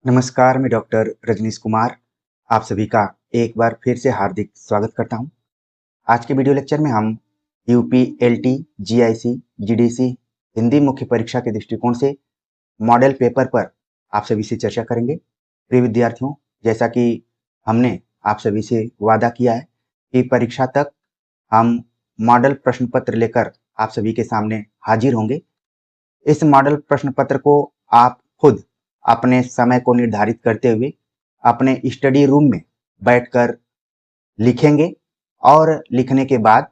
नमस्कार, मैं डॉक्टर रजनीश कुमार आप सभी का एक बार फिर से हार्दिक स्वागत करता हूं। आज के वीडियो लेक्चर में हम UP, LT, GIC, GDC Hindi मुख्य परीक्षा के दृष्टिकोण से मॉडल पेपर पर आप सभी से चर्चा करेंगे। प्रिय विद्यार्थियों, जैसा कि हमने आप सभी से वादा किया है कि परीक्षा तक हम मॉडल प्रश्न पत्र लेकर आप सभी के सामने हाजिर होंगे। इस मॉडल प्रश्न पत्र को आप खुद अपने समय को निर्धारित करते हुए अपने स्टडी रूम में बैठकर लिखेंगे और लिखने के बाद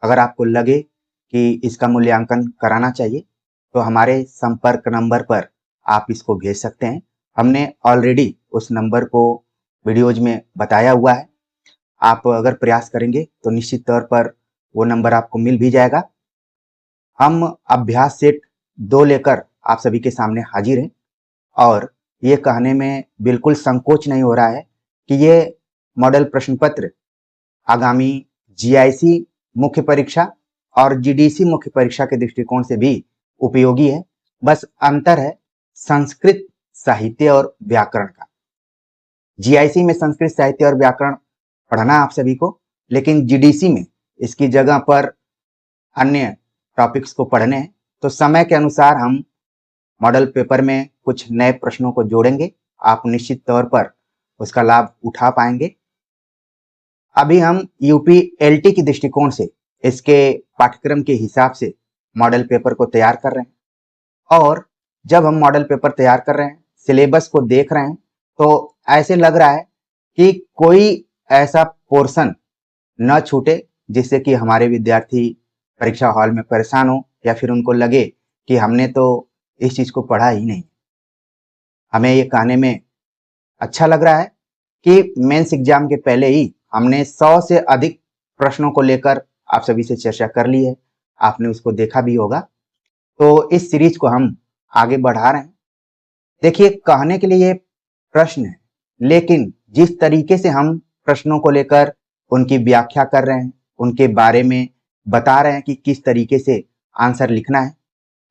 अगर आपको लगे कि इसका मूल्यांकन कराना चाहिए तो हमारे संपर्क नंबर पर आप इसको भेज सकते हैं। हमने ऑलरेडी उस नंबर को वीडियोज में बताया हुआ है। आप अगर प्रयास करेंगे तो निश्चित तौर पर वो नंबर आपको मिल भी जाएगा। हम अभ्यास सेट 2 लेकर आप सभी के सामने हाजिर हैं और ये कहने में बिल्कुल संकोच नहीं हो रहा है कि ये मॉडल प्रश्न पत्र आगामी जीआईसी मुख्य परीक्षा और जीडीसी मुख्य परीक्षा के दृष्टिकोण से भी उपयोगी है। बस अंतर है संस्कृत साहित्य और व्याकरण का। जीआईसी में संस्कृत साहित्य और व्याकरण पढ़ना आप सभी को, लेकिन जीडीसी में इसकी जगह पर अन्य टॉपिक्स को पढ़ने हैं। तो समय के अनुसार हम मॉडल पेपर में कुछ नए प्रश्नों को जोड़ेंगे। आप निश्चित तौर पर उसका लाभ उठा पाएंगे। अभी हम यूपी एलटी की दृष्टिकोण से इसके पाठ्यक्रम के हिसाब से मॉडल पेपर को तैयार कर रहे हैं और जब हम मॉडल पेपर तैयार कर रहे हैं, सिलेबस को देख रहे हैं, तो ऐसे लग रहा है कि कोई ऐसा पोर्शन न छूटे जिससे कि हमारे विद्यार्थी परीक्षा हॉल में परेशान हो या फिर उनको लगे कि हमने तो इस चीज को पढ़ा ही नहीं। हमें ये कहने में अच्छा लग रहा है कि मेंस एग्जाम के पहले ही हमने 100 से अधिक प्रश्नों को लेकर आप सभी से चर्चा कर ली है। आपने उसको देखा भी होगा। तो इस सीरीज को हम आगे बढ़ा रहे हैं। देखिए, कहने के लिए ये प्रश्न है, लेकिन जिस तरीके से हम प्रश्नों को लेकर उनकी व्याख्या कर रहे हैं, उनके बारे में बता रहे हैं कि किस तरीके से आंसर लिखना है,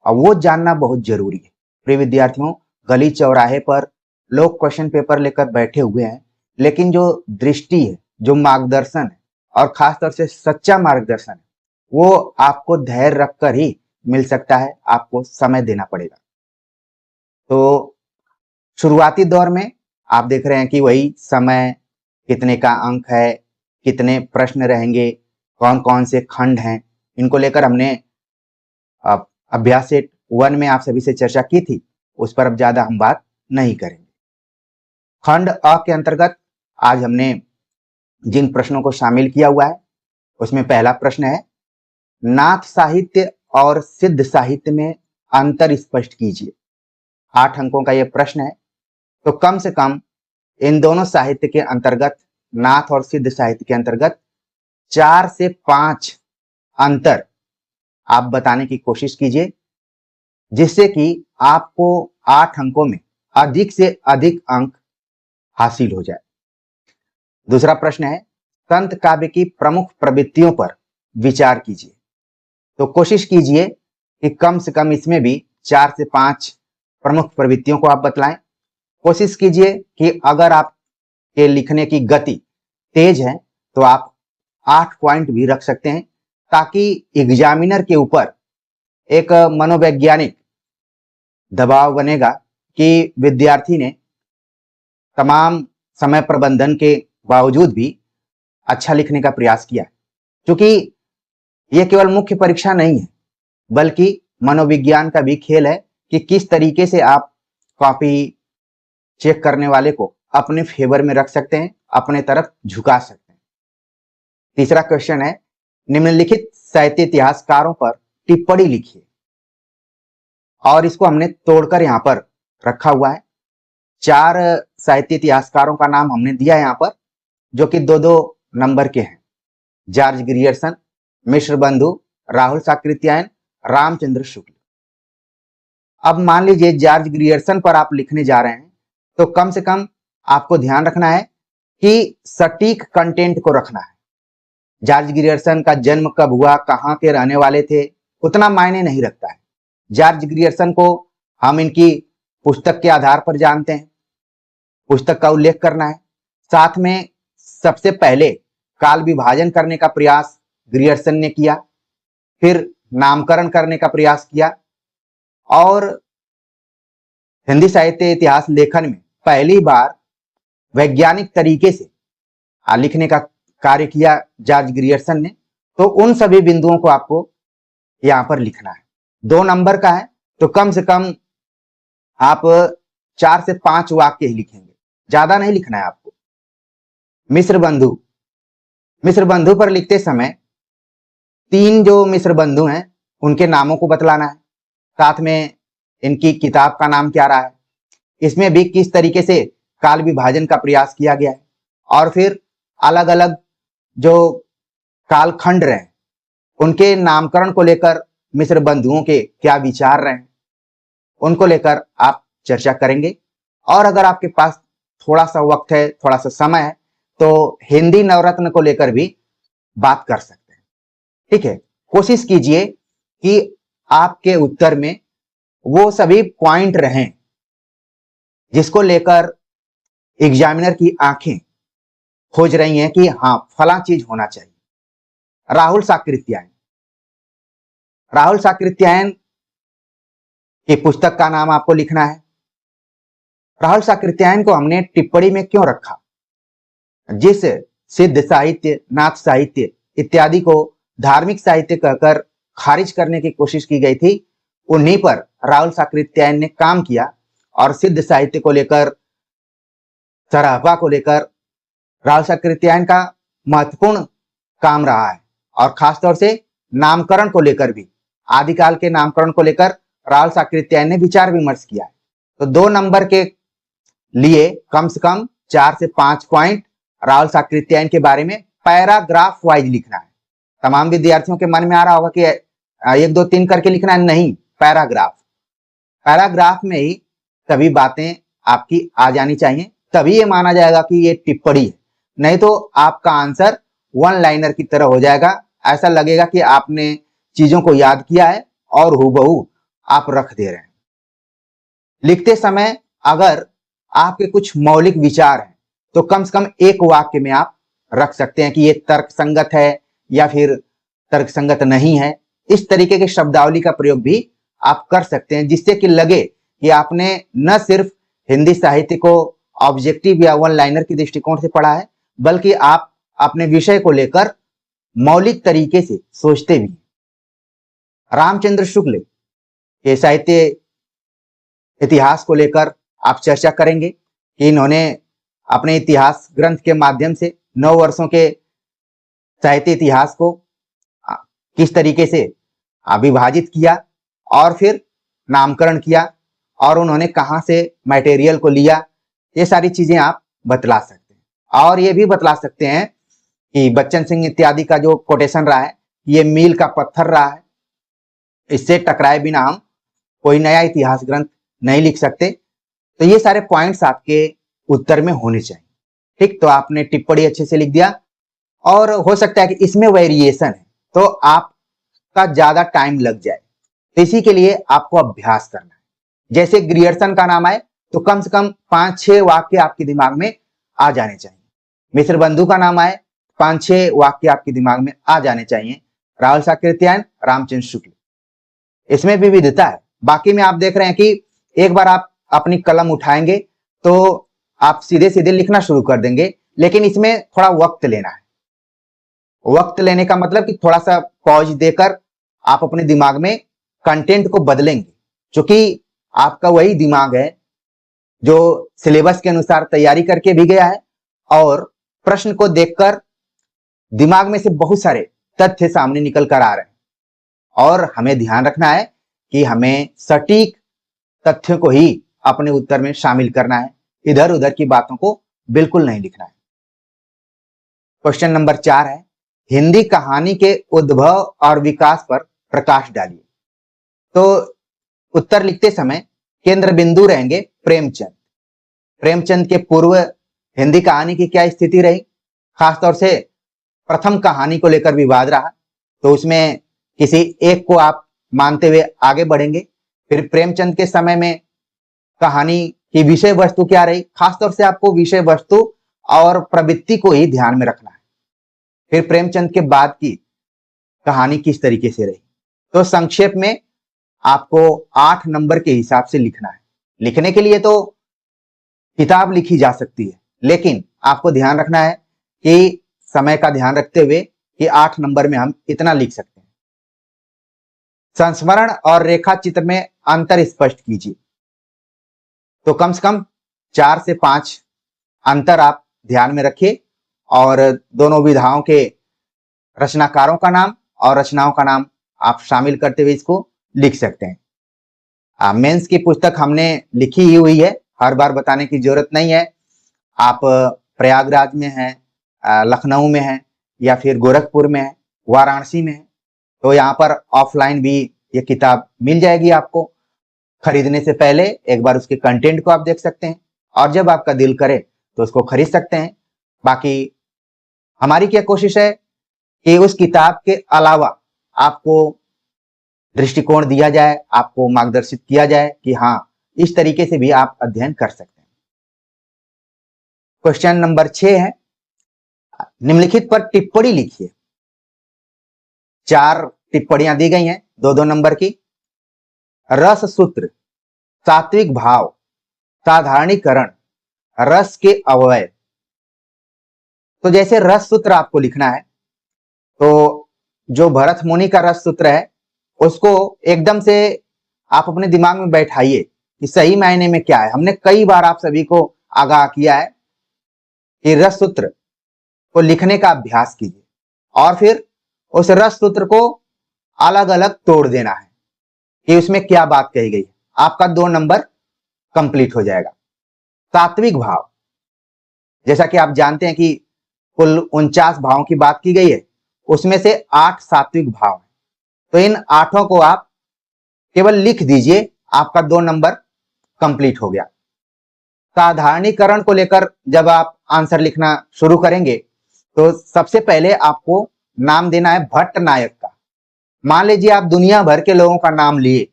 और वो जानना बहुत जरूरी है। प्रिय विद्यार्थियों, गली चौराहे पर लोग क्वेश्चन पेपर लेकर बैठे हुए हैं, लेकिन जो दृष्टि है, जो मार्गदर्शन है और खासतौर से सच्चा मार्गदर्शन है, वो आपको धैर्य रखकर ही मिल सकता है। आपको समय देना पड़ेगा। तो शुरुआती दौर में आप देख रहे हैं कि वही समय, कितने का अंक है, कितने प्रश्न रहेंगे, कौन कौन से खंड हैं, इनको लेकर हमने अभ्यास सेट 1 में आप सभी से चर्चा की थी। उस पर अब ज्यादा हम बात नहीं करेंगे। खंड अ के अंतर्गत आज हमने जिन प्रश्नों को शामिल किया हुआ है उसमें पहला प्रश्न है, नाथ साहित्य और सिद्ध साहित्य में अंतर स्पष्ट कीजिए। 8 अंकों का यह प्रश्न है। तो कम से कम इन दोनों साहित्य के अंतर्गत, नाथ और सिद्ध साहित्य के अंतर्गत 4 से 5 अंतर आप बताने की कोशिश कीजिए, जिससे कि आपको 8 अंकों में अधिक से अधिक अंक हासिल हो जाए। दूसरा प्रश्न है, संत काव्य की प्रमुख प्रवृत्तियों पर विचार कीजिए। तो कोशिश कीजिए कि कम से कम इसमें भी 4 से 5 प्रमुख प्रवृत्तियों को आप बतलाएं। कोशिश कीजिए कि अगर आपके लिखने की गति तेज है तो आप 8 पॉइंट भी रख सकते हैं, ताकि एग्जामिनर के ऊपर एक मनोवैज्ञानिक दबाव बनेगा कि विद्यार्थी ने तमाम समय प्रबंधन के बावजूद भी अच्छा लिखने का प्रयास किया। क्योंकि यह केवल मुख्य परीक्षा नहीं है, बल्कि मनोविज्ञान का भी खेल है कि किस तरीके से आप कॉपी चेक करने वाले को अपने फेवर में रख सकते हैं, अपने तरफ झुका सकते हैं। तीसरा क्वेश्चन है, निम्नलिखित साहित्य इतिहासकारों पर टिप्पणी लिखिए। और इसको हमने तोड़कर यहां पर रखा हुआ है। 4 साहित्य इतिहासकारों का नाम हमने दिया है यहां पर, जो कि 2-2 नंबर के हैं। जॉर्ज ग्रियर्सन, मिश्र बंधु, राहुल साकृत्यायन, रामचंद्र शुक्ल। अब मान लीजिए जॉर्ज ग्रियर्सन पर आप लिखने जा रहे हैं, तो कम से कम आपको ध्यान रखना है कि सटीक कंटेंट को रखना है। जॉर्ज ग्रियर्सन का जन्म कब हुआ, कहां के रहने वाले थे, उतना मायने नहीं रखता है। जॉर्ज ग्रियर्सन को हम इनकी पुस्तक के आधार पर जानते हैं, पुस्तक का उल्लेख करना है। साथ में सबसे पहले काल विभाजन करने का प्रयास ग्रियर्सन ने किया, फिर नामकरण करने का प्रयास किया और हिंदी साहित्य इतिहास लेखन में पहली बार वैज्ञानिक तरीके से लिखने का कार्य किया जॉर्ज ग्रियर्सन ने। तो उन सभी बिंदुओं को आपको यहां पर लिखना है। 2 नंबर का है तो कम से कम आप 4 से 5 वाक्य ही लिखेंगे, ज्यादा नहीं लिखना है आपको। मिस्र बंधु, मिस्र बंधु पर लिखते समय 3 जो मिस्र बंधु हैं उनके नामों को बतलाना है, साथ में इनकी किताब का नाम क्या रहा है, इसमें भी किस तरीके से काल विभाजन का प्रयास किया गया है, और फिर अलग अलग जो कालखंड रहे उनके नामकरण को लेकर मिस्र बंधुओं के क्या विचार रहे उनको लेकर आप चर्चा करेंगे। और अगर आपके पास थोड़ा सा वक्त है, थोड़ा सा समय है, तो हिंदी नवरत्न को लेकर भी बात कर सकते हैं। ठीक है, कोशिश कीजिए कि आपके उत्तर में वो सभी पॉइंट रहें जिसको लेकर एग्जामिनर की आंखें खोज रही हैं कि हाँ फला चीज होना चाहिए। राहुल साकृत्यायन, राहुल साकृत्यायन की पुस्तक का नाम आपको लिखना है। राहुल साकृत्यायन को हमने टिप्पणी में क्यों रखा? जिस सिद्ध साहित्य, नाथ साहित्य इत्यादि को धार्मिक साहित्य कहकर खारिज करने की कोशिश की गई थी, उन्हीं पर राहुल साकृत्यायन ने काम किया और सिद्ध साहित्य को लेकर, सराहवा को लेकर राहुल साकृत्यायन का महत्वपूर्ण काम रहा है। और खासतौर से नामकरण को लेकर भी, आदिकाल के नामकरण को लेकर राहुल साकृत्यायन ने विचार विमर्श किया है। तो 2 नंबर के लिए कम से कम 4 से 5 पॉइंट राहुल साकृत्यायन के बारे में पैराग्राफ वाइज लिखना है। तमाम विद्यार्थियों के मन में आ रहा होगा कि 1 2 3 करके लिखना है, नहीं, पैराग्राफ। पैराग्राफ में ही सभी बातें आपकी आ जानी चाहिए, तभी ये माना जाएगा कि ये टिप्पणी है। नहीं तो आपका आंसर 1 लाइनर की तरह हो जाएगा, ऐसा लगेगा कि आपने चीजों को याद किया है और हूबहू आप रख दे रहे हैं। लिखते समय अगर आपके कुछ मौलिक विचार हैं तो कम से कम 1 वाक्य में आप रख सकते हैं कि ये तर्क संगत है या फिर तर्क संगत नहीं है। इस तरीके के शब्दावली का प्रयोग भी आप कर सकते हैं, जिससे कि लगे कि आपने न सिर्फ हिंदी साहित्य को ऑब्जेक्टिव या 1 लाइनर के दृष्टिकोण से पढ़ा है, बल्कि आप अपने विषय को लेकर मौलिक तरीके से सोचते भी। रामचंद्र शुक्ल के साहित्य इतिहास को लेकर आप चर्चा करेंगे कि इन्होंने अपने इतिहास ग्रंथ के माध्यम से 9 वर्षों के साहित्य इतिहास को किस तरीके से विभाजित किया और फिर नामकरण किया और उन्होंने कहां से मटेरियल को लिया, ये सारी चीजें आप बतला सकते हैं। और ये भी बतला सकते हैं कि बच्चन सिंह इत्यादि का जो कोटेशन रहा है, ये मील का पत्थर रहा है, इससे टकराए बिना हम कोई नया इतिहास ग्रंथ नहीं लिख सकते। तो ये सारे पॉइंट्स आपके उत्तर में होने चाहिए। ठीक, तो आपने टिप्पणी अच्छे से लिख दिया और हो सकता है कि इसमें वेरिएशन है तो आपका ज्यादा टाइम लग जाए, तो इसी के लिए आपको अभ्यास करना है। जैसे ग्रियर्सन का नाम आए तो कम से कम 5-6 वाक्य आपके दिमाग में आ जाने चाहिए। मिस्र बंधु का नाम आए 5-6 वाक्य आपके दिमाग में आ जाने चाहिए। राहुल साकृत्यायन, रामचंद्र शुक्ल, इसमें विविधता है। बाकी में आप देख रहे हैं कि एक बार आप अपनी कलम उठाएंगे तो आप सीधे सीधे लिखना शुरू कर देंगे, लेकिन इसमें थोड़ा वक्त लेना है। वक्त लेने का मतलब कि थोड़ा सा पॉज देकर आप अपने दिमाग में कंटेंट को बदलेंगे, क्योंकि आपका वही दिमाग है जो सिलेबस के अनुसार तैयारी करके भी गया है और प्रश्न को देखकर दिमाग में से बहुत सारे तथ्य सामने निकल कर आ रहे हैं। और हमें ध्यान रखना है कि हमें सटीक तथ्यों को ही अपने उत्तर में शामिल करना है, इधर उधर की बातों को बिल्कुल नहीं लिखना है। क्वेश्चन नंबर 4 है, हिंदी कहानी के उद्भव और विकास पर प्रकाश डालिए। तो उत्तर लिखते समय केंद्र बिंदु रहेंगे प्रेमचंद। प्रेमचंद के पूर्व हिंदी कहानी की क्या स्थिति रही, खासतौर से प्रथम कहानी को लेकर विवाद रहा, तो उसमें किसी एक को आप मानते हुए आगे बढ़ेंगे। फिर प्रेमचंद के समय में कहानी कि विषय वस्तु क्या रही। खासतौर से आपको विषय वस्तु और प्रवृत्ति को ही ध्यान में रखना है। फिर प्रेमचंद के बाद की कहानी किस तरीके से रही, तो संक्षेप में आपको 8 नंबर के हिसाब से लिखना है। लिखने के लिए तो किताब लिखी जा सकती है, लेकिन आपको ध्यान रखना है कि समय का ध्यान रखते हुए कि 8 नंबर में हम इतना लिख सकते हैं। संस्मरण और रेखा चित्र में अंतर स्पष्ट कीजिए। तो कम से कम 4 से 5 अंतर आप ध्यान में रखिए और दोनों विधाओं के रचनाकारों का नाम और रचनाओं का नाम आप शामिल करते हुए इसको लिख सकते हैं। मेंस की पुस्तक हमने लिखी ही हुई है, हर बार बताने की जरूरत नहीं है। आप प्रयागराज में हैं, लखनऊ में हैं, या फिर गोरखपुर में हैं, वाराणसी में हैं, तो यहाँ पर ऑफलाइन भी ये किताब मिल जाएगी आपको। खरीदने से पहले एक बार उसके कंटेंट को आप देख सकते हैं और जब आपका दिल करे तो उसको खरीद सकते हैं। बाकी हमारी क्या कोशिश है कि उस किताब के अलावा आपको दृष्टिकोण दिया जाए, आपको मार्गदर्शित किया जाए कि हाँ, इस तरीके से भी आप अध्ययन कर सकते हैं। क्वेश्चन नंबर 6 है, निम्नलिखित पर टिप्पणी लिखिए। 4 टिप्पणियां दी गई हैं 2-2 नंबर की। रस सूत्र, सात्विक भाव, साधारणीकरण, रस के अवयव। तो जैसे रस सूत्र आपको लिखना है, तो जो भरत मुनि का रस सूत्र है उसको एकदम से आप अपने दिमाग में बैठाइए कि सही मायने में क्या है। हमने कई बार आप सभी को आगाह किया है कि रस सूत्र को लिखने का अभ्यास कीजिए और फिर उस रस सूत्र को अलग अलग तोड़ देना है कि उसमें क्या बात कही गई है। आपका 2 नंबर कंप्लीट हो जाएगा। सात्विक भाव, जैसा कि आप जानते हैं कि कुल 49 भावों की बात की गई है, उसमें से 8 सात्विक भाव हैं, तो इन 8 को आप केवल लिख दीजिए, आपका 2 नंबर कंप्लीट हो गया। साधारणीकरण को लेकर जब आप आंसर लिखना शुरू करेंगे तो सबसे पहले आपको नाम देना है भट्ट नायक का। मान लीजिए आप दुनिया भर के लोगों का नाम लिए,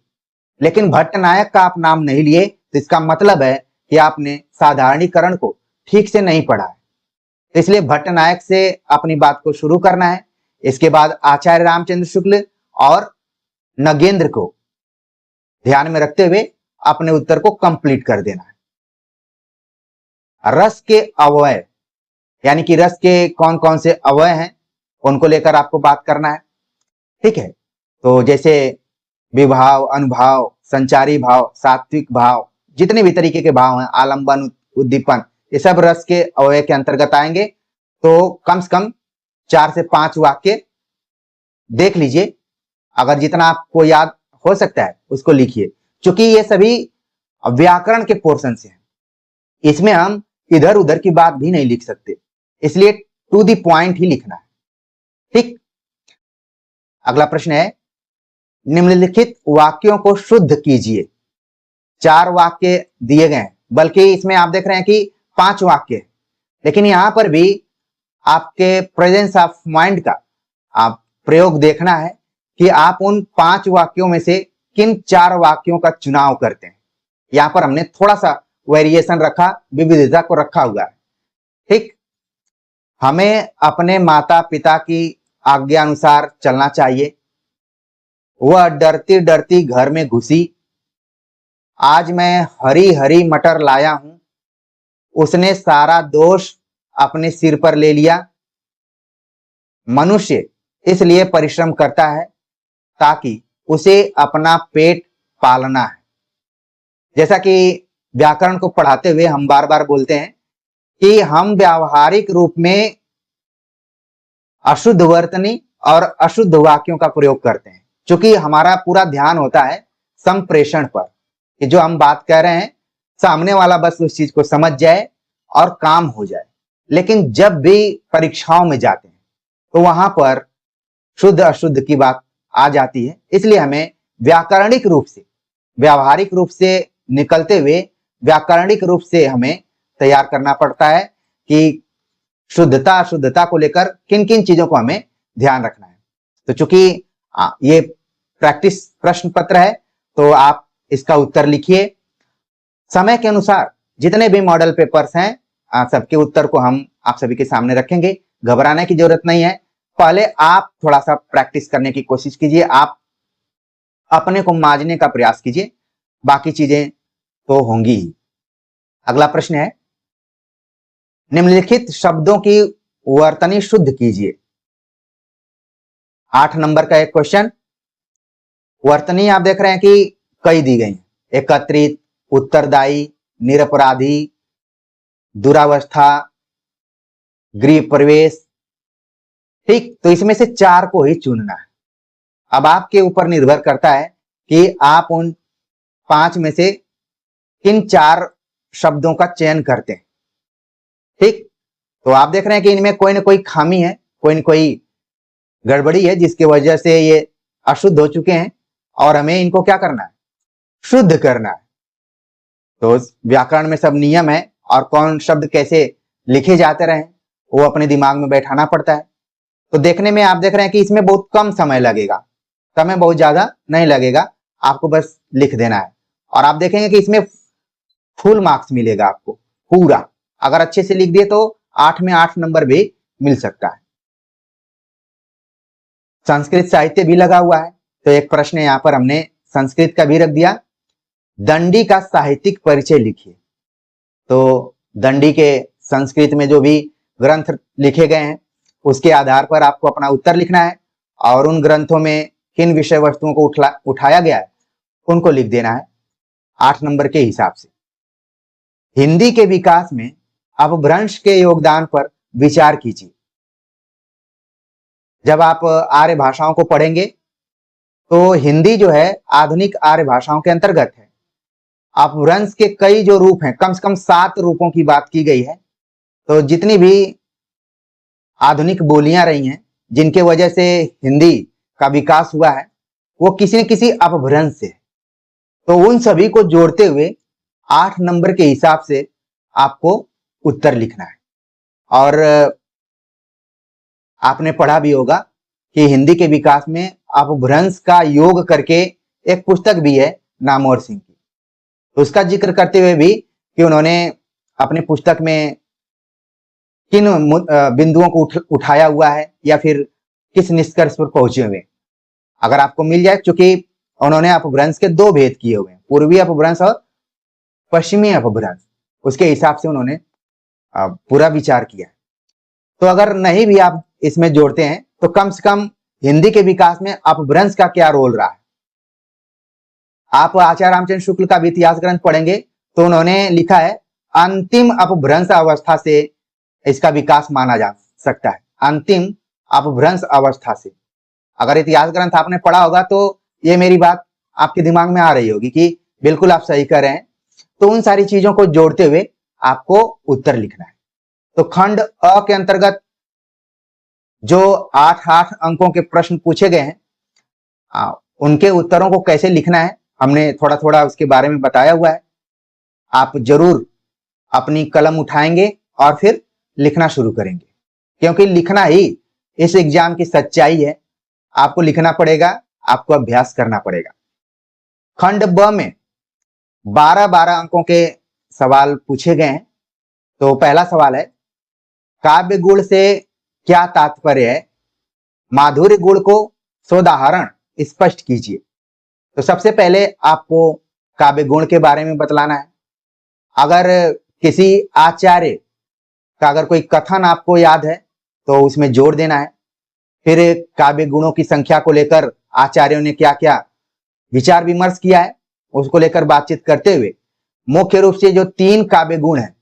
लेकिन भट्ट नायक का आप नाम नहीं लिए, तो इसका मतलब है कि आपने साधारणीकरण को ठीक से नहीं पढ़ा है। तो इसलिए भट्ट नायक से अपनी बात को शुरू करना है। इसके बाद आचार्य रामचंद्र शुक्ल और नगेंद्र को ध्यान में रखते हुए अपने उत्तर को कंप्लीट कर देना है। रस के अवयव, यानी कि रस के कौन कौन से अवयव हैं उनको लेकर आपको बात करना है। ठीक है, तो जैसे विभाव, अनुभाव, संचारी भाव, सात्विक भाव, जितने भी तरीके के भाव हैं, आलंबन, उद्दीपन, ये सब रस के अवयव के अंतर्गत आएंगे। तो कम से कम 4 से 5 वाक्य देख लीजिए, अगर जितना आपको याद हो सकता है उसको लिखिए। क्योंकि ये सभी व्याकरण के पोर्शन से हैं, इसमें हम इधर उधर की बात भी नहीं लिख सकते, इसलिए टू द पॉइंट ही लिखना है। ठीक, अगला प्रश्न है, निम्नलिखित वाक्यों को शुद्ध कीजिए। 4 वाक्य दिए गए हैं, बल्कि इसमें आप देख रहे हैं कि 5 वाक्य है, लेकिन यहां पर भी आपके प्रेजेंस ऑफ माइंड का आप प्रयोग देखना है कि आप उन 5 वाक्यों में से किन 4 वाक्यों का चुनाव करते हैं। यहां पर हमने थोड़ा सा वेरिएशन रखा, विविधता को रखा हुआ है। ठीक, हमें अपने माता पिता की आज्ञा अनुसार चलना चाहिए। वह डरती डरती घर में घुसी, आज मैं हरी हरी मटर लाया हूं, उसने सारा दोष अपने सिर पर ले लिया। मनुष्य इसलिए परिश्रम करता है ताकि उसे अपना पेट पालना है। जैसा कि व्याकरण को पढ़ाते हुए हम बार बार बोलते हैं कि हम व्यावहारिक रूप में अशुद्ध वर्तनी और अशुद्ध वाक्यों का प्रयोग करते हैं, क्योंकि हमारा पूरा ध्यान होता है संप्रेषण पर, कि जो हम बात कह रहे हैं सामने वाला बस उस चीज को समझ जाए और काम हो जाए। लेकिन जब भी परीक्षाओं में जाते हैं तो वहां पर शुद्ध अशुद्ध की बात आ जाती है, इसलिए हमें व्याकरणिक रूप से, व्यावहारिक रूप से निकलते हुए व्याकरणिक रूप से हमें तैयार करना पड़ता है कि शुद्धता अशुद्धता को लेकर किन किन चीजों को हमें ध्यान रखना है। तो चूंकि ये प्रैक्टिस प्रश्न पत्र है, तो आप इसका उत्तर लिखिए। समय के अनुसार जितने भी मॉडल पेपर्स हैं सबके उत्तर को हम आप सभी के सामने रखेंगे। घबराने की जरूरत नहीं है। पहले आप थोड़ा सा प्रैक्टिस करने की कोशिश कीजिए, आप अपने को मांझने का प्रयास कीजिए, बाकी चीजें तो होंगी ही। अगला प्रश्न है, निम्नलिखित शब्दों की वर्तनी शुद्ध कीजिए। 8 नंबर का एक क्वेश्चन। वर्तनी आप देख रहे हैं कि कई दी गई हैं, एकत्रित, उत्तरदायी, निरपराधी, दुरावस्था, गृह प्रवेश। ठीक, तो इसमें से 4 को ही चुनना है। अब आपके ऊपर निर्भर करता है कि आप उन 5 में से किन 4 शब्दों का चयन करते हैं। ठीक, तो आप देख रहे हैं कि इनमें कोई ना कोई खामी है, कोई ना कोई गड़बड़ी है, जिसकी वजह से ये अशुद्ध हो चुके हैं और हमें इनको क्या करना है, शुद्ध करना है। तो व्याकरण में सब नियम है और कौन शब्द कैसे लिखे जाते रहे वो अपने दिमाग में बैठाना पड़ता है। तो देखने में आप देख रहे हैं कि इसमें बहुत कम समय लगेगा, समय बहुत ज्यादा नहीं लगेगा, आपको बस लिख देना है और आप देखेंगे कि इसमें फुल मार्क्स मिलेगा आपको पूरा। अगर अच्छे से लिख दिए तो 8 में 8 नंबर भी मिल सकता है। संस्कृत साहित्य भी लगा हुआ है, तो एक प्रश्न यहां पर हमने संस्कृत का भी रख दिया। दंडी का साहित्यिक परिचय लिखिए। तो दंडी के संस्कृत में जो भी ग्रंथ लिखे गए हैं उसके आधार पर आपको अपना उत्तर लिखना है और उन ग्रंथों में किन विषय वस्तुओं को उठाया गया है उनको लिख देना है 8 नंबर के हिसाब से। हिंदी के विकास में अपभ्रंश के योगदान पर विचार कीजिए। जब आप आर्य भाषाओं को पढ़ेंगे तो हिंदी जो है आधुनिक आर्य भाषाओं के अंतर्गत है। अपभ्रंश के कई जो रूप हैं, कम से कम 7 रूपों की बात की गई है। तो जितनी भी आधुनिक बोलियां रही हैं जिनके वजह से हिंदी का विकास हुआ है वो किसी न किसी अपभ्रंश से है। तो उन सभी को जोड़ते हुए 8 नंबर के हिसाब से आपको उत्तर लिखना है। और आपने पढ़ा भी होगा कि हिंदी के विकास में अपभ्रंश का योग करके एक पुस्तक भी है नामवर सिंह की, तो उसका जिक्र करते हुए भी कि उन्होंने अपनी पुस्तक में किन बिंदुओं को उठाया हुआ है या फिर किस निष्कर्ष पर पहुंचे हुए। अगर आपको मिल जाए, क्योंकि उन्होंने अपभ्रंश के 2 भेद किए हुए हैं, पूर्वी अपभ्रंश और पश्चिमी अपभ्रंश, उसके हिसाब से उन्होंने पूरा विचार किया। तो अगर नहीं भी आप इसमें जोड़ते हैं तो कम से कम हिंदी के विकास में अपभ्रंश का क्या रोल रहा है। आप आचार्य रामचंद्र शुक्ल का भी इतिहास ग्रंथ पढ़ेंगे तो उन्होंने लिखा है अंतिम अपभ्रंश अवस्था से इसका विकास माना जा सकता है, अंतिम अपभ्रंश अवस्था से। अगर इतिहास ग्रंथ आपने पढ़ा होगा तो ये मेरी बात आपके दिमाग में आ रही होगी कि बिल्कुल आप सही कर रहे हैं। तो उन सारी चीजों को जोड़ते हुए आपको उत्तर लिखना है। तो खंड अ के अंतर्गत जो 8 अंकों के प्रश्न पूछे गए हैं उनके उत्तरों को कैसे लिखना है हमने थोड़ा थोड़ा उसके बारे में बताया हुआ है। आप जरूर अपनी कलम उठाएंगे और फिर लिखना शुरू करेंगे, क्योंकि लिखना ही इस एग्जाम की सच्चाई है। आपको लिखना पड़ेगा, आपको अभ्यास करना पड़ेगा। खंड ब में 12 अंकों के सवाल पूछे गए हैं। तो पहला सवाल है, काव्य गुण से क्या तात्पर्य है, माधुर्य गुण को सोदाहरण स्पष्ट कीजिए। तो सबसे पहले आपको काव्य गुण के बारे में बतलाना है। अगर किसी आचार्य का अगर कोई कथन आपको याद है तो उसमें जोड़ देना है। फिर काव्य गुणों की संख्या को लेकर आचार्यों ने क्या क्या विचार विमर्श किया है उसको लेकर बातचीत करते हुए मुख्य रूप से जो 3 काव्य गुण हैं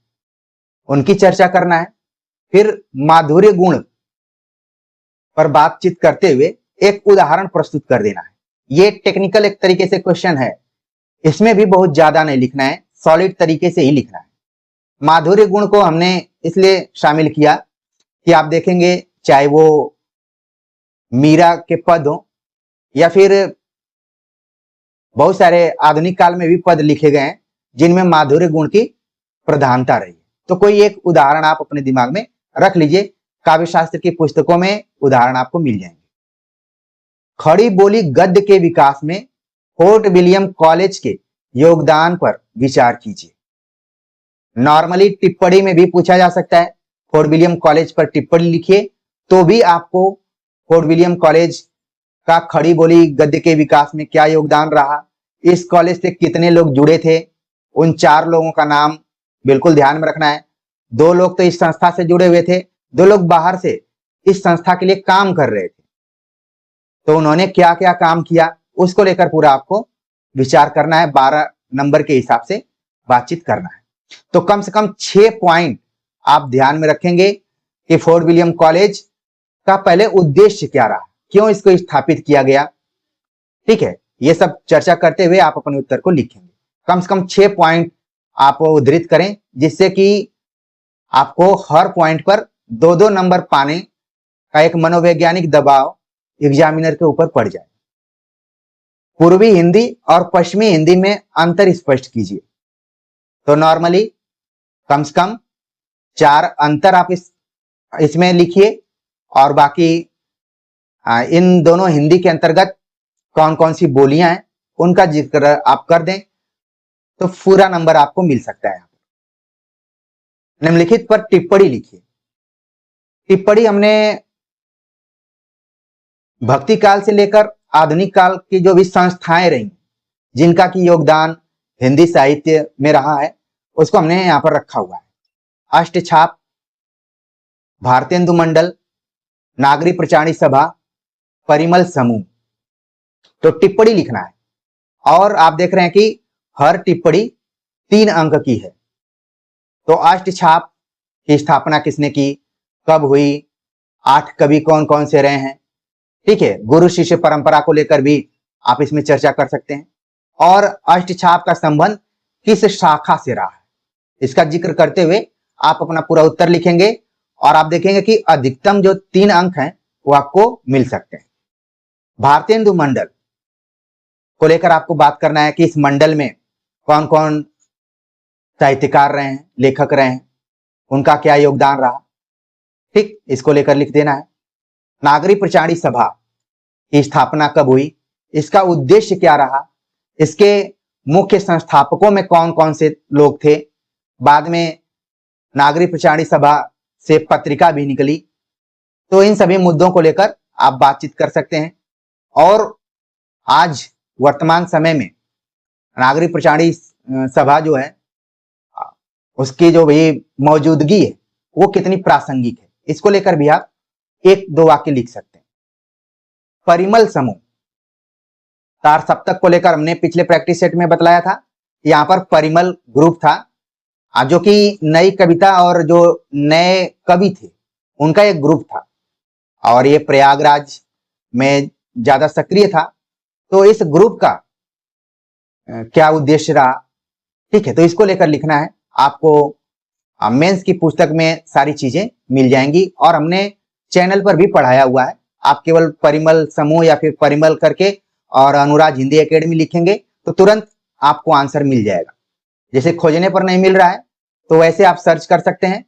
उनकी चर्चा करना है। फिर माधुर्य गुण पर बातचीत करते हुए एक उदाहरण प्रस्तुत कर देना है। ये टेक्निकल एक तरीके से क्वेश्चन है, इसमें भी बहुत ज्यादा नहीं लिखना है, सॉलिड तरीके से ही लिखना है। माधुर्य गुण को हमने इसलिए शामिल किया कि आप देखेंगे चाहे वो मीरा के पद हो या फिर बहुत सारे आधुनिक काल में भी पद लिखे गए हैं जिनमें माधुर्य गुण की प्रधानता रही है। तो कोई एक उदाहरण आप अपने दिमाग में रख लीजिए, काव्य शास्त्र की पुस्तकों में उदाहरण आपको मिल जाएंगे। खड़ी बोली गद्य के विकास में फोर्ट विलियम कॉलेज के योगदान पर विचार कीजिए। नॉर्मली टिप्पणी में भी पूछा जा सकता है, फोर्ट विलियम कॉलेज पर टिप्पणी लिखिए, तो भी आपको फोर्ट विलियम कॉलेज का खड़ी बोली गद्य के विकास में क्या योगदान रहा, इस कॉलेज से कितने लोग जुड़े थे, उन 4 लोगों का नाम बिल्कुल ध्यान में रखना है। 2 लोग तो इस संस्था से जुड़े हुए थे, 2 लोग बाहर से इस संस्था के लिए काम कर रहे थे, तो उन्होंने क्या क्या काम किया उसको लेकर पूरा आपको विचार करना है, 12 नंबर के हिसाब से बातचीत करना है। तो कम से कम 6 पॉइंट आप ध्यान में रखेंगे कि फोर्ट विलियम कॉलेज का पहले उद्देश्य क्या रहा, क्यों इसको स्थापित किया गया। ठीक है, ये सब चर्चा करते हुए आप अपने उत्तर को लिखेंगे। कम से कम 6 पॉइंट आप उद्धृत करें, जिससे कि आपको हर पॉइंट पर 2-2 नंबर पाने का एक मनोवैज्ञानिक दबाव एग्जामिनर के ऊपर पड़ जाए। पूर्वी हिंदी और पश्चिमी हिंदी में अंतर स्पष्ट कीजिए। तो नॉर्मली कम से कम 4 अंतर आप इसमें लिखिए, और बाकी इन दोनों हिंदी के अंतर्गत कौन कौन सी बोलियां हैं उनका जिक्र आप कर दें, तो पूरा नंबर आपको मिल सकता है। निम्नलिखित पर टिप्पणी लिखिए। टिप्पणी हमने भक्ति काल से लेकर आधुनिक काल की जो भी संस्थाएं रही, जिनका की योगदान हिंदी साहित्य में रहा है, उसको हमने यहां पर रखा हुआ है। अष्टछाप, भारतेंदु मंडल, नागरी प्रचारणी सभा, परिमल समूह। तो टिप्पणी लिखना है, और आप देख रहे हैं कि हर टिप्पणी 3 अंक की है। तो अष्टछाप की स्थापना किसने की, कब हुई, 8 कवि कौन कौन से रहे हैं। ठीक है, गुरु शिष्य परंपरा को लेकर भी आप इसमें चर्चा कर सकते हैं, और अष्टछाप का संबंध किस शाखा से रहा है, इसका जिक्र करते हुए आप अपना पूरा उत्तर लिखेंगे, और आप देखेंगे कि अधिकतम जो 3 अंक हैं वो आपको मिल सकते हैं। भारतेंदु मंडल को लेकर आपको बात करना है कि इस मंडल में कौन कौन साहित्यकार रहे हैं, लेखक रहे हैं, उनका क्या योगदान रहा। ठीक, इसको लेकर लिख देना है। नागरी प्रचारणी सभा की स्थापना कब हुई, इसका उद्देश्य क्या रहा, इसके मुख्य संस्थापकों में कौन कौन से लोग थे, बाद में नागरी प्रचारणी सभा से पत्रिका भी निकली। तो इन सभी मुद्दों को लेकर आप बातचीत कर सकते हैं। और आज वर्तमान समय में नागरी प्रचारणी सभा जो है, उसकी जो भी मौजूदगी है वो कितनी प्रासंगिक है, इसको लेकर भी आप 1-2 वाक्य लिख सकते हैं। परिमल समूह, तार सप्तक को लेकर हमने पिछले प्रैक्टिस सेट में बतलाया था, यहाँ पर परिमल ग्रुप था, जो कि नई कविता और जो नए कवि थे उनका एक ग्रुप था, और ये प्रयागराज में ज्यादा सक्रिय था। तो इस ग्रुप का क्या उद्देश्य रहा, ठीक है, तो इसको लेकर लिखना है आपको। मेंस की पुस्तक में सारी चीजें मिल जाएंगी, और हमने चैनल पर भी पढ़ाया हुआ है। आप केवल परिमल समूह या फिर परिमल करके और अनुराज हिंदी एकेडमी लिखेंगे तो तुरंत आपको आंसर मिल जाएगा। जैसे खोजने पर नहीं मिल रहा है तो वैसे आप सर्च कर सकते हैं,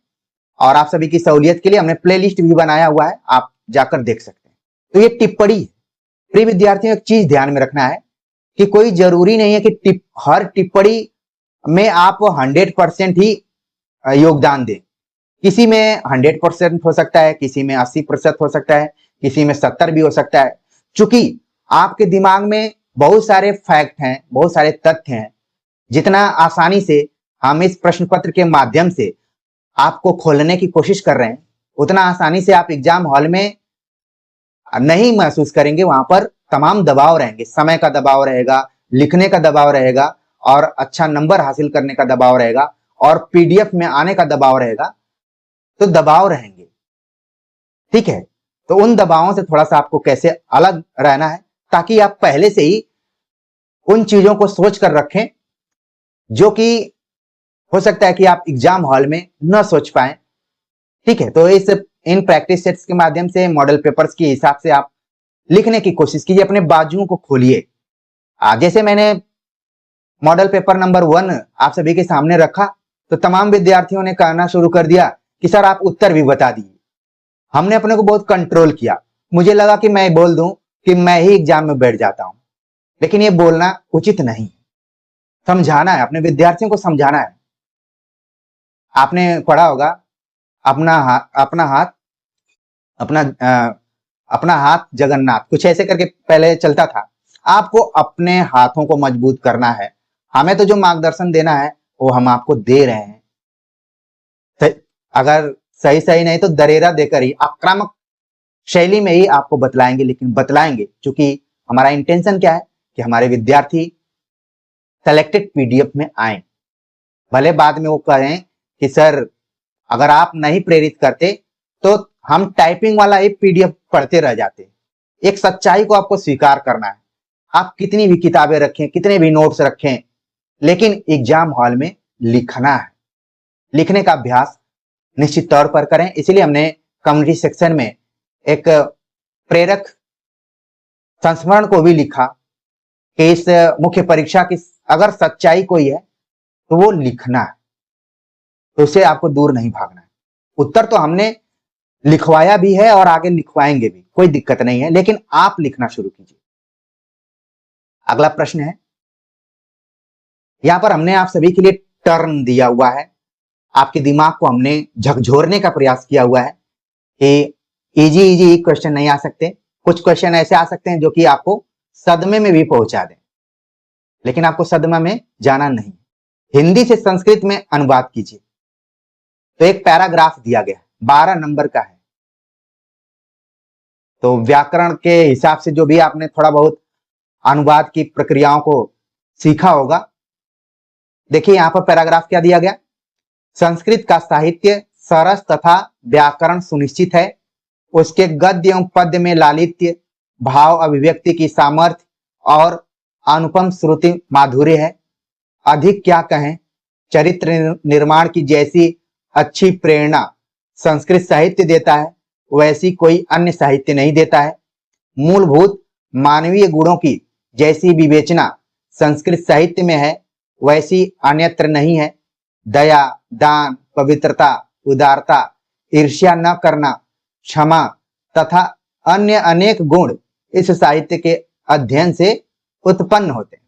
और आप सभी की सहूलियत के लिए हमने प्लेलिस्ट भी बनाया हुआ है, आप जाकर देख सकते हैं। तो ये टिप्पणी। प्रिय विद्यार्थियों, एक चीज ध्यान में रखना है कि कोई जरूरी नहीं है कि हर टिप्पणी में आप 100% ही योगदान दें। किसी में 100% हो सकता है, किसी में 80% हो सकता है, किसी में 70 भी हो सकता है। चूंकि आपके दिमाग में बहुत सारे फैक्ट हैं, बहुत सारे तथ्य हैं, जितना आसानी से हम इस प्रश्न पत्र के माध्यम से आपको खोलने की कोशिश कर रहे हैं, उतना आसानी से आप एग्जाम हॉल में नहीं महसूस करेंगे। वहां पर तमाम दबाव रहेंगे, समय का दबाव रहेगा, लिखने का दबाव रहेगा, और अच्छा नंबर हासिल करने का दबाव रहेगा, और पीडीएफ में आने का दबाव रहेगा। तो दबाव रहेंगे, ठीक है। तो उन दबावों से थोड़ा सा आपको कैसे अलग रहना है, ताकि आप पहले से ही उन चीजों को सोच कर रखें जो कि हो सकता है कि आप एग्जाम हॉल में न सोच पाए। ठीक है, तो इन प्रैक्टिस सेट्स के माध्यम से, मॉडल पेपर्स के हिसाब से आप लिखने की कोशिश कीजिए, अपने बाजुओं को खोलिए। जैसे मैंने मॉडल पेपर नंबर 1 आप सभी के सामने रखा, तो तमाम विद्यार्थियों ने कहना शुरू कर दिया कि सर आप उत्तर भी बता दीजिए। हमने अपने को बहुत कंट्रोल किया। मुझे लगा कि मैं बोल दूं कि मैं ही एग्जाम में बैठ जाता हूं, लेकिन ये बोलना उचित नहीं। समझाना है, अपने विद्यार्थियों को समझाना है। आपने पढ़ा होगा, अपना हाथ अपना हाथ अपना अपना हाथ जगन्नाथ, कुछ ऐसे करके पहले चलता था। आपको अपने हाथों को मजबूत करना है। हमें तो जो मार्गदर्शन देना है वो हम आपको दे रहे हैं। अगर सही सही नहीं तो दरेरा देकर ही, आक्रामक शैली में ही आपको बतलाएंगे, लेकिन बतलाएंगे। क्योंकि हमारा इंटेंशन क्या है कि हमारे विद्यार्थी सेलेक्टेड पीडीएफ में आए। भले बाद में वो कहें कि सर अगर आप नहीं प्रेरित करते तो हम टाइपिंग वाला ही पीडीएफ पढ़ते रह जाते। एक सच्चाई को आपको स्वीकार करना है। आप कितनी भी किताबें रखें, कितने भी नोट्स रखें, लेकिन एग्जाम हॉल में लिखना है। लिखने का अभ्यास निश्चित तौर पर करें। इसलिए हमने कम्युनिटी सेक्शन में एक प्रेरक संस्मरण को भी लिखा कि इस मुख्य परीक्षा की अगर सच्चाई कोई है तो वो लिखना है, तो उससे आपको दूर नहीं भागना है। उत्तर तो हमने लिखवाया भी है और आगे लिखवाएंगे भी, कोई दिक्कत नहीं है, लेकिन आप लिखना शुरू कीजिए। अगला प्रश्न है, यहां पर हमने आप सभी के लिए टर्न दिया हुआ है। आपके दिमाग को हमने झकझोरने का प्रयास किया हुआ है कि इजी इजी क्वेश्चन नहीं आ सकते, कुछ क्वेश्चन ऐसे आ सकते हैं जो कि आपको सदमे में भी पहुंचा दें, लेकिन आपको सदमा में जाना नहीं। हिंदी से संस्कृत में अनुवाद कीजिए। तो एक पैराग्राफ दिया गया है, 12 नंबर का है। तो व्याकरण के हिसाब से जो भी आपने थोड़ा बहुत अनुवाद की प्रक्रियाओं को सीखा होगा, देखिए यहां पर पैराग्राफ क्या दिया गया। संस्कृत का साहित्य सरस तथा व्याकरण सुनिश्चित है। उसके गद्य एवं पद्य में लालित्य, भाव अभिव्यक्ति की सामर्थ्य और अनुपम श्रुति माधुर्य है। अधिक क्या कहें, चरित्र निर्माण की जैसी अच्छी प्रेरणा संस्कृत साहित्य देता है वैसी कोई अन्य साहित्य नहीं देता है। मूलभूत मानवीय गुणों की जैसी विवेचना संस्कृत साहित्य में है वैसी अन्यत्र नहीं है। दया, दान, पवित्रता, उदारता, ईर्ष्या न करना, क्षमा तथा अन्य अनेक गुण इस साहित्य के अध्ययन से उत्पन्न होते हैं।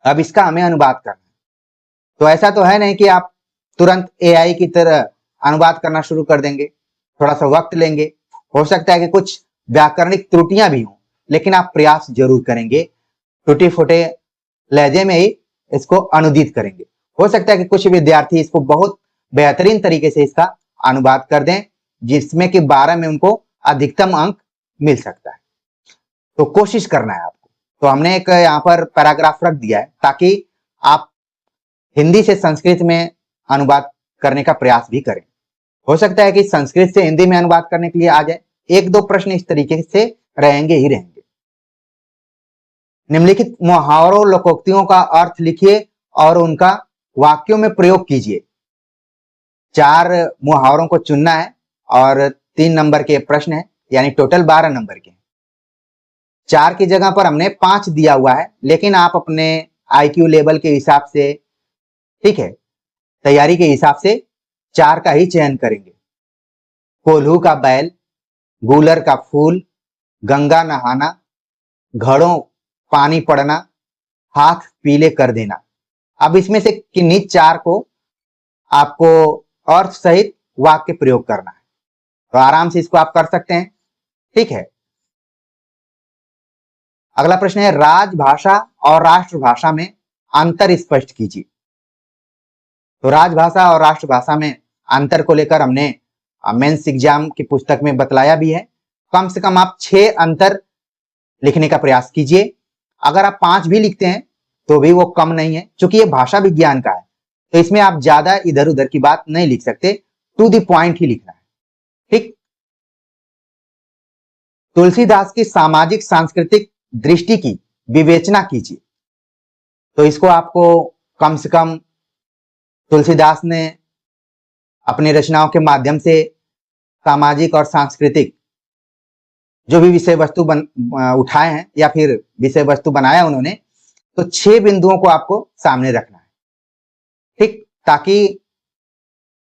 अब इसका हमें अनुवाद करना है। तो ऐसा तो है नहीं कि आप तुरंत एआई की तरह अनुवाद करना शुरू कर देंगे, थोड़ा सा वक्त लेंगे। हो सकता है कि कुछ व्याकरणिक त्रुटियां भी हों, लेकिन आप प्रयास जरूर करेंगे, टूटे फूटे लहजे में ही इसको अनुदित करेंगे। हो सकता है कि कुछ विद्यार्थी इसको बहुत बेहतरीन तरीके से इसका अनुवाद कर दें, जिसमें कि 12 में उनको अधिकतम अंक मिल सकता है। तो कोशिश करना है आपको। तो हमने एक यहाँ पर पैराग्राफ रख दिया है ताकि आप हिंदी से संस्कृत में अनुवाद करने का प्रयास भी करें। हो सकता है कि संस्कृत से हिंदी में अनुवाद करने के लिए आ जाए। एक दो प्रश्न इस तरीके से रहेंगे ही रहेंगे। निम्नलिखित मुहावरों लोकोक्तियों का अर्थ लिखिए और उनका वाक्यों में प्रयोग कीजिए। 4 मुहावरों को चुनना है और 3 नंबर के प्रश्न है, यानी टोटल 12 नंबर के। 4 की जगह पर हमने 5 दिया हुआ है, लेकिन आप अपने आईक्यू लेवल के हिसाब से, ठीक है, तैयारी के हिसाब से 4 का ही चयन करेंगे। कोल्हू का बैल, गूलर का फूल, गंगा नहाना, घड़ों पानी पड़ना, हाथ पीले कर देना। अब इसमें से किन्हीं 4 को आपको अर्थ सहित वाक्य प्रयोग करना है। तो आराम से इसको आप कर सकते हैं, ठीक है। अगला प्रश्न है, राजभाषा और राष्ट्रभाषा में अंतर स्पष्ट कीजिए। तो राजभाषा और राष्ट्रभाषा में अंतर को लेकर हमने मेंस एग्जाम की पुस्तक में बतलाया भी है। कम से कम आप 6 अंतर लिखने का प्रयास कीजिए। अगर आप 5 भी लिखते हैं तो भी वो कम नहीं है, क्योंकि ये भाषा विज्ञान का है, तो इसमें आप ज्यादा इधर उधर की बात नहीं लिख सकते, टू द पॉइंट ही लिखना है, ठीक। तुलसीदास की सामाजिक सांस्कृतिक दृष्टि की विवेचना कीजिए। तो इसको आपको कम से कम तुलसीदास ने अपनी रचनाओं के माध्यम से सामाजिक और सांस्कृतिक जो भी विषय वस्तु उठाए हैं या फिर विषय वस्तु बनाया उन्होंने, तो 6 बिंदुओं को आपको सामने रखना है, ठीक, ताकि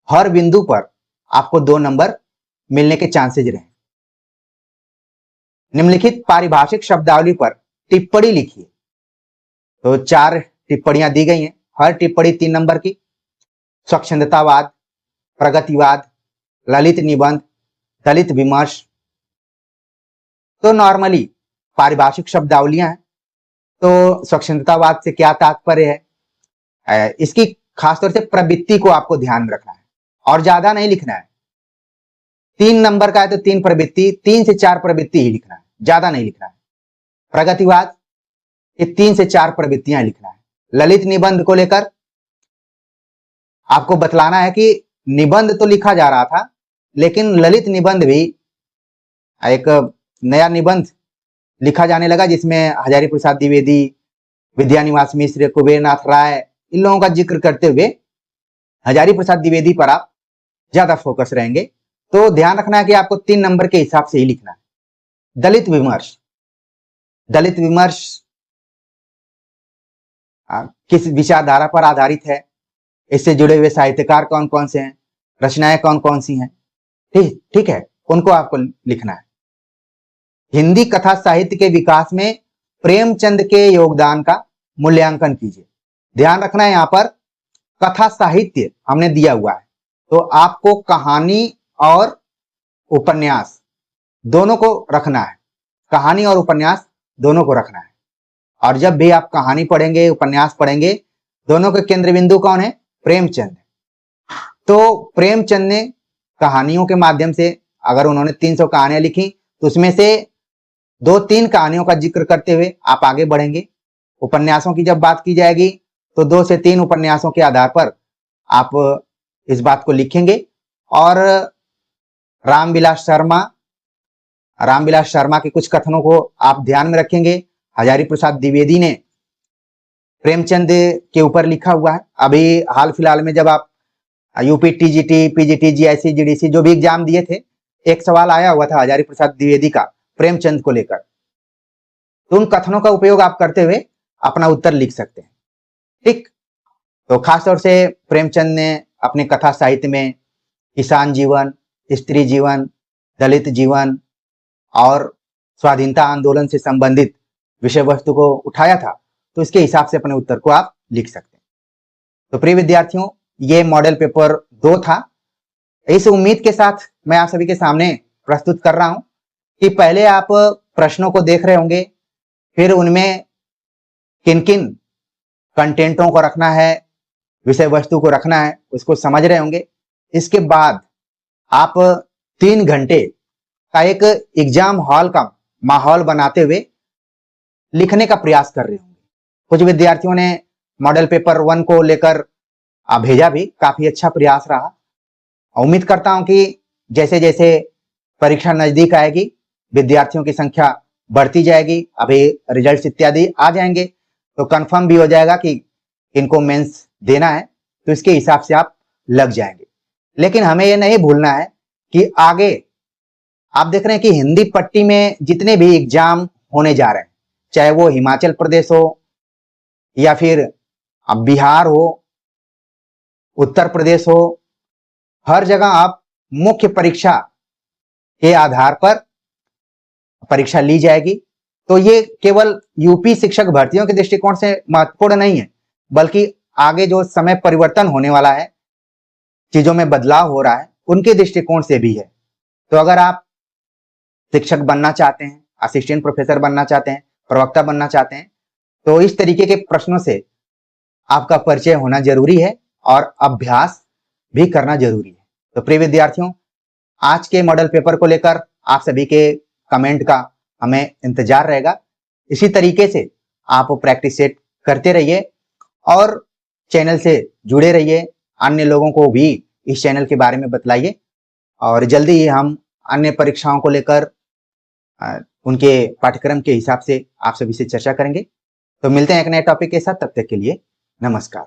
हर बिंदु पर आपको 2 नंबर मिलने के चांसेज रहें। निम्नलिखित पारिभाषिक शब्दावली पर टिप्पणी लिखिए। तो 4 टिप्पणियां दी गई हैं, हर टिप्पणी 3 नंबर की। स्वच्छंदतावाद, प्रगतिवाद, ललित निबंध, दलित विमर्श। तो नॉर्मली पारिभाषिक शब्दावलियां हैं। तो स्वच्छंदतावाद से क्या तात्पर्य है, इसकी खासतौर से प्रवृत्ति को आपको ध्यान में रखना है और ज्यादा नहीं लिखना है। 3 नंबर का है तो 3 प्रवृत्ति, 3 से 4 प्रवृत्ति ही लिखना है, ज्यादा नहीं लिखना है। प्रगतिवाद, ये 3 से 4 प्रवृत्तियां लिखना है। ललित निबंध को लेकर आपको बतलाना है कि निबंध तो लिखा जा रहा था, लेकिन ललित निबंध भी एक नया निबंध लिखा जाने लगा जिसमें हजारी प्रसाद द्विवेदी, विद्यानिवास मिश्र, कुबेरनाथ राय, इन लोगों का जिक्र करते हुए हजारी प्रसाद द्विवेदी पर आप ज्यादा फोकस रहेंगे। तो ध्यान रखना है कि आपको 3 नंबर के हिसाब से ही लिखना है। दलित विमर्श, दलित विमर्श किस विचारधारा पर आधारित है, इससे जुड़े हुए साहित्यकार कौन कौन से हैं, रचनाएं कौन कौन सी हैं, ठीक है, उनको आपको लिखना है। हिंदी कथा साहित्य के विकास में प्रेमचंद के योगदान का मूल्यांकन कीजिए। ध्यान रखना है यहां पर कथा साहित्य हमने दिया हुआ है, तो आपको कहानी और उपन्यास दोनों को रखना है। कहानी और उपन्यास दोनों को रखना है। और जब भी आप कहानी पढ़ेंगे, उपन्यास पढ़ेंगे, दोनों के केंद्र बिंदु कौन है? प्रेमचंद। तो प्रेमचंद ने कहानियों के माध्यम से, अगर उन्होंने 300 कहानियां लिखी तो उसमें से 2-3 कहानियों का जिक्र करते हुए आप आगे बढ़ेंगे। उपन्यासों की जब बात की जाएगी तो 2 से 3 उपन्यासों के आधार पर आप इस बात को लिखेंगे। और रामविलास शर्मा के कुछ कथनों को आप ध्यान में रखेंगे। हजारी प्रसाद द्विवेदी ने प्रेमचंद के ऊपर लिखा हुआ है। अभी हाल फिलहाल में जब आप UP TGT, PGT, GIC, GDC जो भी एग्जाम दिए थे, एक सवाल आया हुआ था हजारी प्रसाद द्विवेदी का प्रेमचंद को लेकर। तो उन कथनों का उपयोग आप करते हुए अपना उत्तर लिख सकते हैं। ठीक, तो खासतौर से प्रेमचंद ने अपने कथा साहित्य में किसान जीवन, स्त्री जीवन, दलित जीवन और स्वाधीनता आंदोलन से संबंधित विषय वस्तु को उठाया था। तो इसके हिसाब से अपने उत्तर को आप लिख सकते हैं। तो प्रिय विद्यार्थियों, ये मॉडल पेपर 2 था। इस उम्मीद के साथ मैं आप सभी के सामने प्रस्तुत कर रहा हूं कि पहले आप प्रश्नों को देख रहे होंगे, फिर उनमें किन किन कंटेंटों को रखना है, विषय वस्तु को रखना है, उसको समझ रहे होंगे। इसके बाद आप 3 घंटे का एक एग्जाम हॉल का माहौल बनाते हुए लिखने का प्रयास कर रहे होंगे। कुछ विद्यार्थियों ने मॉडल पेपर 1 को लेकर भेजा भी, काफी अच्छा प्रयास रहा। उम्मीद करता हूं कि जैसे जैसे परीक्षा नजदीक आएगी, विद्यार्थियों की संख्या बढ़ती जाएगी, अभी रिजल्ट्स इत्यादि आ जाएंगे तो कंफर्म भी हो जाएगा कि इनको मेंस देना है, तो इसके हिसाब से आप लग जाएंगे। लेकिन हमें ये नहीं भूलना है कि आगे आप देख रहे हैं कि हिंदी पट्टी में जितने भी एग्जाम होने जा रहे हैं, चाहे वो हिमाचल प्रदेश हो या फिर बिहार हो, उत्तर प्रदेश हो, हर जगह आप मुख्य परीक्षा के आधार पर परीक्षा ली जाएगी। तो ये केवल यूपी शिक्षक भर्तियों के दृष्टिकोण से महत्वपूर्ण नहीं है, बल्कि आगे जो समय परिवर्तन होने वाला है, चीजों में बदलाव हो रहा है, उनके दृष्टिकोण से भी है। तो अगर आप शिक्षक बनना चाहते हैं, असिस्टेंट प्रोफेसर बनना चाहते हैं, प्रवक्ता बनना चाहते हैं, तो इस तरीके के प्रश्नों से आपका परिचय होना जरूरी है और अभ्यास भी करना जरूरी है। तो प्रिय विद्यार्थियों, आज के मॉडल पेपर को लेकर आप सभी के कमेंट का हमें इंतजार रहेगा। इसी तरीके से आप प्रैक्टिस सेट करते रहिए और चैनल से जुड़े रहिए। अन्य लोगों को भी इस चैनल के बारे में बतलाइए और जल्दी ही हम अन्य परीक्षाओं को लेकर उनके पाठ्यक्रम के हिसाब से आप सभी से चर्चा करेंगे। तो मिलते हैं एक नए टॉपिक के साथ, तब तक के लिए नमस्कार।